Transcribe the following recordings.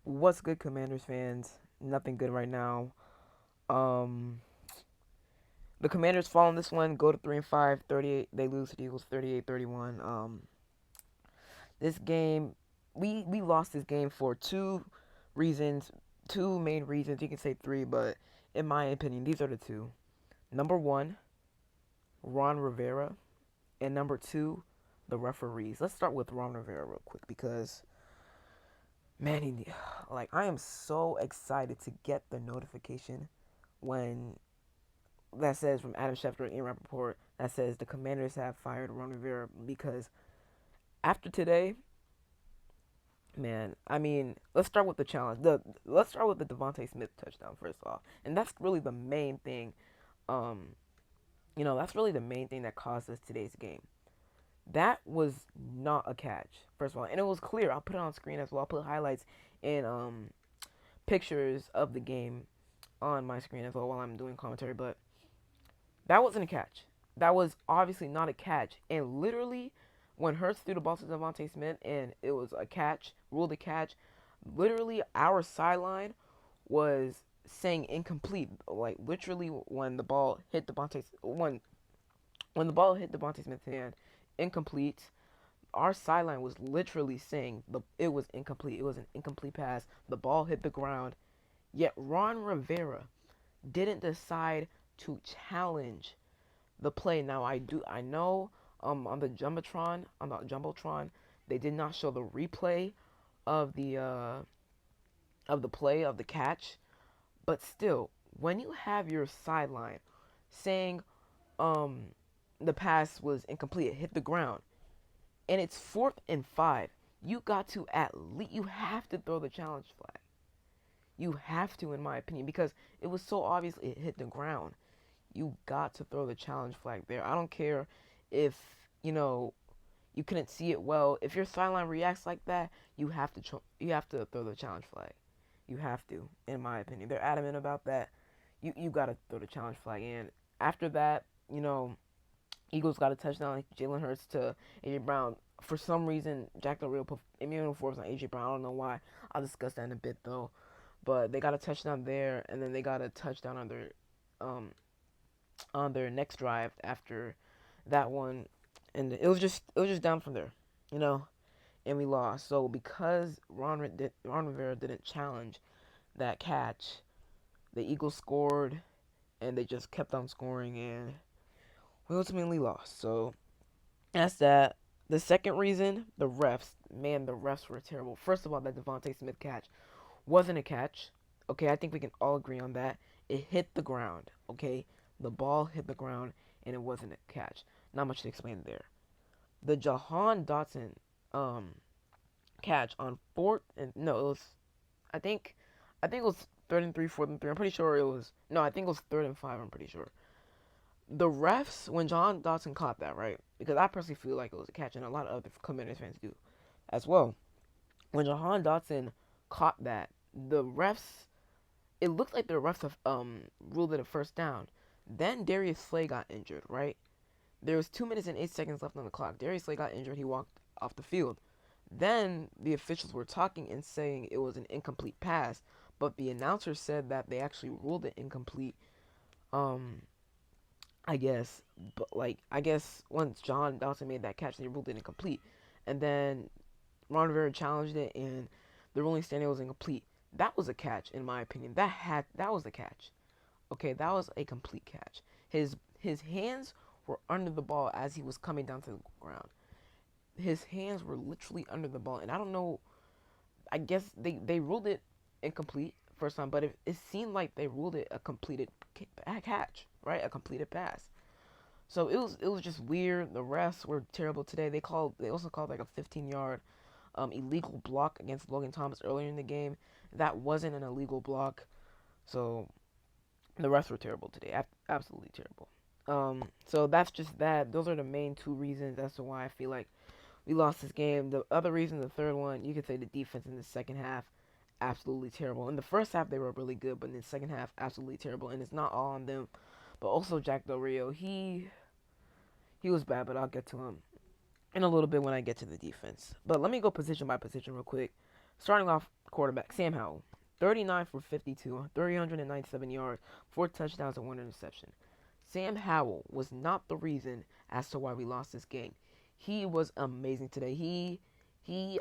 What's good, Commanders fans? Nothing good right now. Um, the Commanders fall in this one, go to 3-5, 38. They lose to the Eagles 38-31. This game, we lost this game for reasons, two main reasons. You can say three, but in my opinion, these are the two. Number one, Ron Rivera, and number two, the referees. Let's start with Ron Rivera real quick because man, like I am so excited to get the notification when that says from Adam Schefter and Rappaport that says the Commanders have fired Ron Rivera because after today, man, I mean, let's start with the challenge. Let's start with the Devontae Smith touchdown first off, and that's really the main thing. Um, that's really the main thing that caused us today's game. That was not a catch, first of all, and it was clear. I'll put it on screen as well. I'll put highlights and pictures of the game on my screen as well while I'm doing commentary, but that wasn't a catch. That was obviously not a catch. And literally, when Hurts threw the ball to Devontae Smith and it was a catch, ruled a catch, literally our sideline was saying incomplete. Like literally, when the ball hit when the ball hit Devontae Smith's hand, incomplete. Our sideline was literally saying it was incomplete. It was an incomplete pass. The ball hit the ground. Yet Ron Rivera didn't decide to challenge the play. Now I know on the jumbotron they did not show the replay of the play of the catch, but still when you have your sideline saying um the pass was incomplete, it hit the ground, and it's 4th and 5, you got to at least you have to throw the challenge flag. You have to, in my opinion, because it was so obvious it hit the ground. You got to throw the challenge flag there. I don't care if you know you couldn't see it well. If your sideline reacts like that, you have to throw the challenge flag. You have to, in my opinion. They're adamant about that. You got to throw the challenge flag in. After that, Eagles got a touchdown, like Jalen Hurts to AJ Brown. For some reason, Jack Del Rio put immunity force on AJ Brown. I don't know why. I'll discuss that in a bit though. But they got a touchdown there, and then they got a touchdown um, on their next drive after that one, and it was just down from there, you know, and we lost. So because Ron Rivera didn't challenge that catch, the Eagles scored, and they just kept on scoring, and we ultimately lost. So that's that. The second reason, the refs. Man, the refs were terrible. First of all, that Devontae Smith catch wasn't a catch. Okay, I think we can all agree on that. It hit the ground. Okay, the ball hit the ground and it wasn't a catch. Not much to explain there. The Jahan Dawson catch on fourth and no, it was I think I think it was 3rd and 3, 4th and 3. I'm pretty sure it was no, I think it was 3rd and 5. I'm pretty sure. The refs when Jahan Dawson caught that right because I personally feel like it was a catch and a lot of other Commanders fans do as well. When Jahan Dotson caught that, the refs it looked like the refs have ruled it a first down. Then Darius Slay got injured, right? There was 2 minutes and 8 seconds left on the clock. Darius Slay got injured. He walked off the field. Then the officials were talking and saying it was an incomplete pass, but the announcer said that they actually ruled it incomplete. Um, I guess, but like I guess once John Dawson made that catch, they ruled it incomplete, and then Ron Rivera challenged it, and the ruling standing was incomplete. That was a catch, in my opinion. That was a catch. Okay, that was a complete catch. His hands were under the ball as he was coming down to the ground. His hands were literally under the ball, and I don't know. I guess they ruled it incomplete first time, but it seemed like they ruled it a completed catch, right? A completed pass. So it was just weird. The refs were terrible today. They also called like a 15-yard illegal block against Logan Thomas earlier in the game. That wasn't an illegal block. So the refs were terrible today. Absolutely terrible. So that's just that. Those are the main two reasons as to why I feel like we lost this game. The other reason, the third one, you could say the defense in the second half, absolutely terrible. In the first half, they were really good, but in the second half, absolutely terrible. And it's not all on them, but also Jack Del Rio. He was bad, but I'll get to him in a little bit when I get to the defense. But let me go position by position real quick. Starting off, quarterback Sam Howell, 39 for 52, 397 yards, 4 touchdowns, and 1 interception. Sam Howell was not the reason as to why we lost this game. He was amazing today.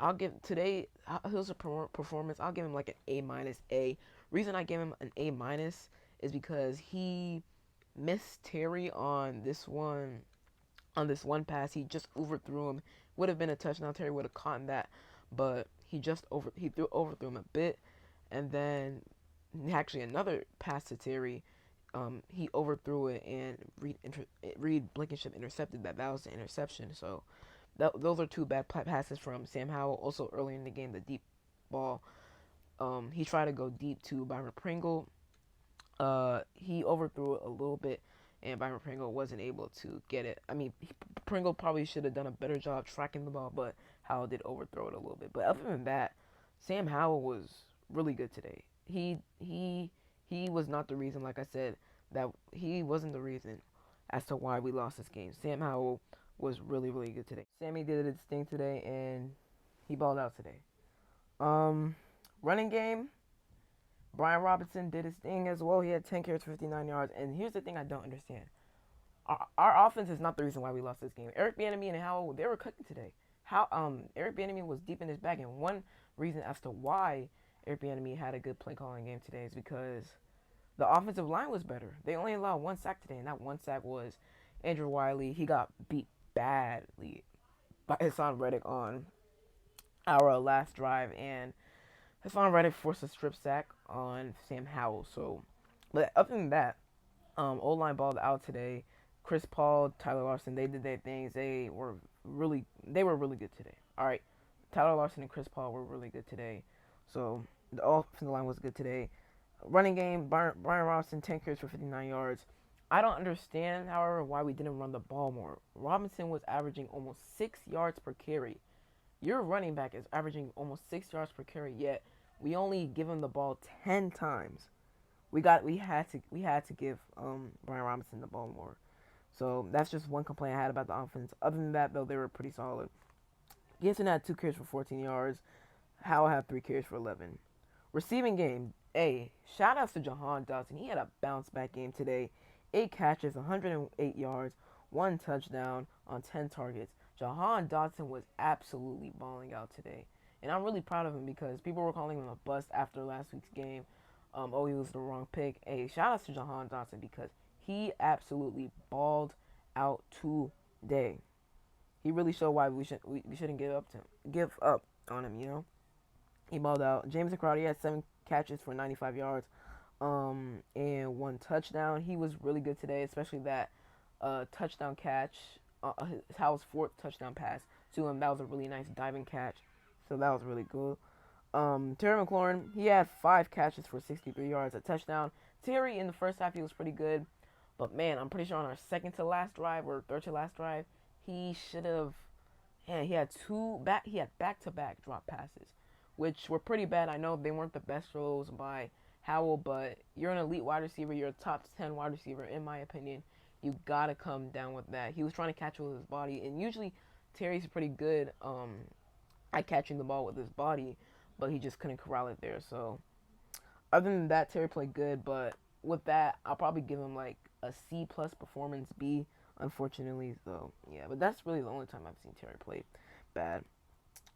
I'll give today his performance. I'll give him like an A minus. A reason I gave him an A minus is because he missed Terry on this one pass. He just overthrew him. Would have been a touchdown. Terry would have caught that, but he overthrew him a bit, and then actually another pass to Terry. He overthrew it, and Reed Blankenship intercepted that. That was the interception. So those are two bad passes from Sam Howell. Also early in the game, the deep ball. He tried to go deep to Byron Pringle. He overthrew it a little bit, and Byron Pringle wasn't able to get it. I mean, Pringle probably should have done a better job tracking the ball, but Howell did overthrow it a little bit. But other than that, Sam Howell was really good today. He was not the reason, like I said, that he wasn't the reason as to why we lost this game. Sam Howell was really, really good today. Sammy did his thing today, and he balled out today. Running game, Brian Robinson did his thing as well. He had 10 carries, 59 yards. And here's the thing I don't understand. Our offense is not the reason why we lost this game. Eric Bieniemy and Howell, they were cooking today. Eric Bieniemy was deep in his bag, and one reason as to why Eric Bieniemy had a good play calling game today is because the offensive line was better. They only allowed 1 sack today, and that 1 sack was Andrew Wiley. He got beat badly by Hassan Reddick on our last drive, and Hassan Reddick forced a strip sack on Sam Howell. So, but other than that, O-line balled out today. Chris Paul, Tyler Larson, they did their things. They were really good today. All right, Tyler Larson and Chris Paul were really good today. So the offensive line was good today. Running game, Brian Robinson, 10 carries for 59 yards. I don't understand, however, why we didn't run the ball more. Robinson was averaging almost 6 yards per carry. Your running back is averaging almost 6 yards per carry, yet we only give him the ball 10 times. We had to give Brian Robinson the ball more. So that's just one complaint I had about the offense. Other than that, though, they were pretty solid. Gibson had 2 carries for 14 yards. Howell had 3 carries for 11. Receiving game, shout outs to Jahan Dawson. He had a bounce back game today. 8 catches, 108 yards, 1 touchdown on 10 targets. Jahan Dawson was absolutely balling out today. And I'm really proud of him because people were calling him a bust after last week's game. He was the wrong pick. Shout out to Jahan Dawson because he absolutely balled out today. He really showed why we shouldn't give up on him, you know. He balled out. James Crowder, he had 7 catches for 95 yards, and 1 touchdown. He was really good today, especially that touchdown catch. Howell's 4th touchdown pass to him. That was a really nice diving catch. So that was really good. Terry McLaurin, he had 5 catches for 63 yards, a touchdown. Terry in the first half, he was pretty good. But man, I'm pretty sure on our second to last drive or third to last drive, he should have. Yeah, he had back-to-back drop passes, which were pretty bad. I know they weren't the best throws by Howell, but you're an elite wide receiver. You're a top 10 wide receiver, in my opinion. You gotta come down with that. He was trying to catch it with his body, and usually Terry's pretty good at catching the ball with his body, but he just couldn't corral it there. So other than that, Terry played good, but with that, I'll probably give him like a C plus performance B, unfortunately. So yeah, but that's really the only time I've seen Terry play bad.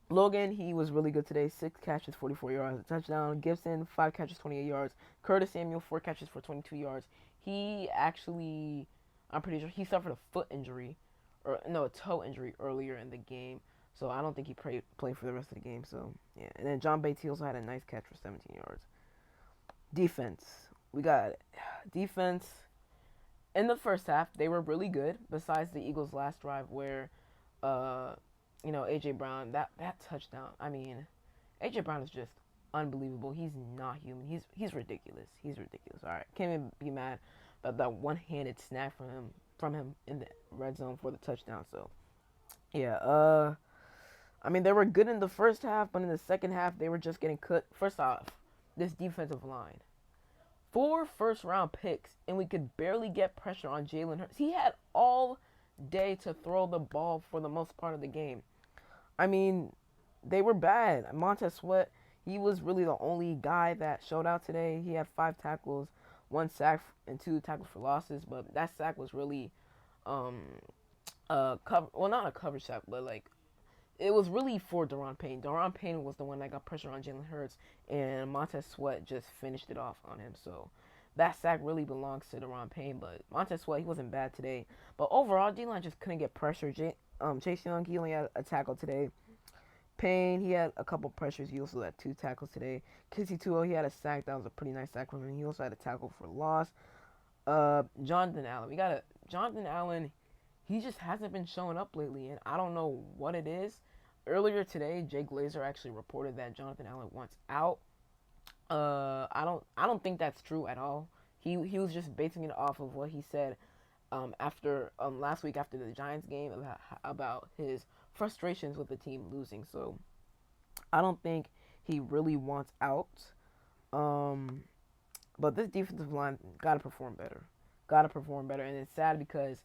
Logan, he was really good today. 6 catches, 44 yards, a touchdown. Gibson, 5 catches, 28 yards. Curtis Samuel, 4 catches for 22 yards. He actually, I'm pretty sure he suffered a foot injury, a toe injury earlier in the game. So I don't think he played for the rest of the game. So yeah, and then John Bates, he also had a nice catch for 17 yards. Defense, we got defense. In the first half, they were really good. Besides the Eagles' last drive, where, AJ Brown that touchdown. I mean, AJ Brown is just unbelievable. He's not human. He's ridiculous. He's ridiculous. All right, can't even be mad about that one-handed snap from him in the red zone for the touchdown. So yeah, I mean, they were good in the first half, but in the second half, they were just getting cooked. First off, this defensive line. 4 first-round picks, and we could barely get pressure on Jalen Hurts. He had all day to throw the ball for the most part of the game. I mean, they were bad. Montez Sweat, he was really the only guy that showed out today. He had 5 tackles, 1 sack, and 2 tackles for losses. But that sack was really um cover. Well, not a cover sack, but like it was really for Daron Payne. Daron Payne was the one that got pressure on Jalen Hurts, and Montez Sweat just finished it off on him. So that sack really belongs to Daron Payne. But Montez Sweat, he wasn't bad today. But overall, D-line just couldn't get pressure. Chase Young, he only had a tackle today. Payne, he had a couple pressures. He also had 2 tackles today. Kissy Tua, he had a sack. That was a pretty nice sack from him. He also had a tackle for loss. Jonathan Allen. We got a Jonathan Allen. He just hasn't been showing up lately, and I don't know what it is. Earlier today, Jay Glazer actually reported that Jonathan Allen wants out. I don't think that's true at all. He was just basing it off of what he said after last week after the Giants game about his frustrations with the team losing. So I don't think he really wants out. Um, but this defensive line got to perform better. Got to perform better, and it's sad because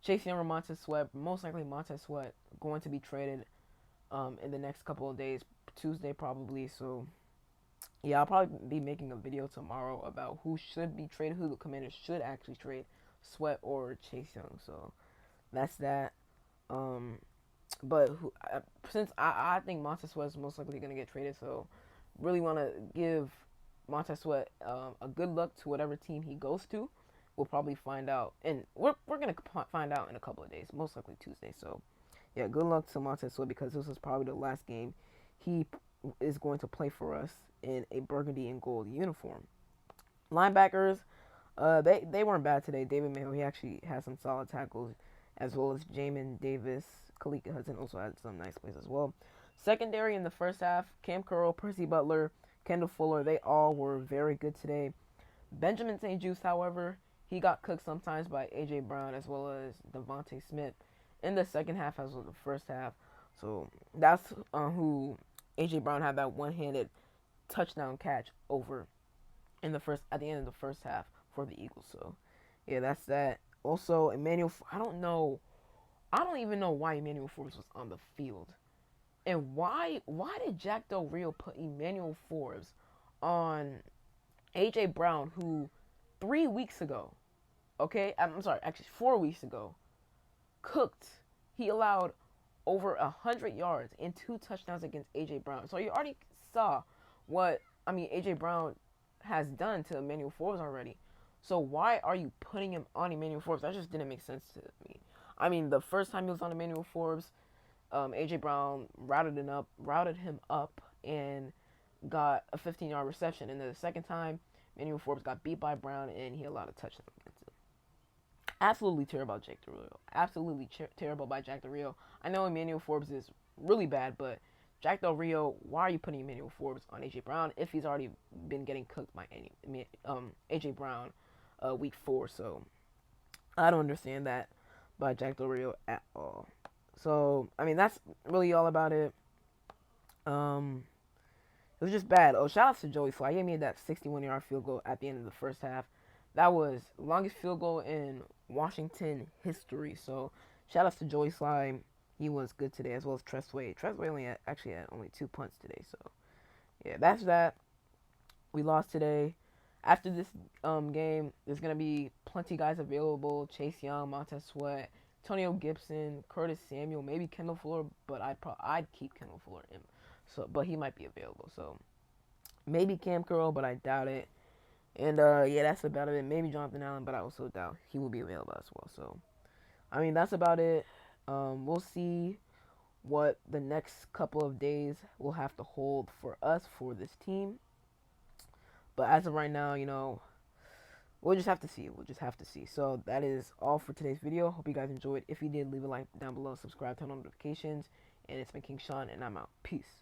Chase Young and Montez Sweat, most likely Montez Sweat, going to be traded in the next couple of days, Tuesday probably. So yeah, I'll probably be making a video tomorrow about who should be traded, who the Commanders should actually trade, Sweat or Chase Young. So that's that. Um, but since I think Montez Sweat is most likely going to get traded, so really want to give Montez Sweat a good luck to whatever team he goes to. We'll probably find out, and we're gonna find out in a couple of days, most likely Tuesday. So yeah, good luck to Montez Sweat because this is probably the last game he is going to play for us in a burgundy and gold uniform. Linebackers, they weren't bad today. David Mayo, he actually had some solid tackles, as well as Jamin Davis. Kalika Hudson also had some nice plays as well. Secondary in the first half, Cam Curl, Percy Butler, Kendall Fuller, they all were very good today. Benjamin St-Juste, however, he got cooked sometimes by A.J. Brown as well as Devontae Smith in the second half as well as the first half. So that's who A.J. Brown had that one-handed touchdown catch over at the end of the first half for the Eagles. So yeah, that's that. Also, I don't even know why Emmanuel Forbes was on the field. And why did Jack Del Rio put Emmanuel Forbes on A.J. Brown, who 3 weeks ago, okay, I'm sorry, actually 4 weeks ago, cooked. He allowed over 100 yards and 2 touchdowns against A.J. Brown. So you already saw what, A.J. Brown has done to Emmanuel Forbes already. So why are you putting him on Emmanuel Forbes? That just didn't make sense to me. The first time he was on Emmanuel Forbes, A.J. Brown routed him up and got a 15-yard reception. And then the second time, Emmanuel Forbes got beat by Brown and he allowed a touchdown against him. Absolutely terrible by Jack Del Rio. Absolutely terrible by Jack Del Rio. I know Emmanuel Forbes is really bad, but Jack Del Rio, why are you putting Emmanuel Forbes on A.J. Brown if he's already been getting cooked by A.J. Brown week 4? So I don't understand that by Jack Del Rio at all. So, that's really all about it. It was just bad. Oh, shout out to Joey Sly. He made that 61-yard field goal at the end of the first half. That was the longest field goal in Washington history. So, shout out to Joey Sly. He was good today, as well as Tress Way. Tress Way actually had only 2 punts today. So, yeah, that's that. We lost today. After this game, there's going to be plenty guys available. Chase Young, Montez Sweat, Antonio Gibson, Curtis Samuel, maybe Kendall Fuller, but I'd keep Kendall Fuller in. So, but he might be available. So maybe Cam Curl, but I doubt it. And yeah, that's about it. Maybe Jonathan Allen, but I also doubt he will be available as well. So that's about it. We'll see what the next couple of days will have to hold for us for this team. But as of right now, we'll just have to see. So that is all for today's video. Hope you guys enjoyed. If you did, leave a like down below, subscribe, turn on notifications. And it's been King Sean, and I'm out. Peace.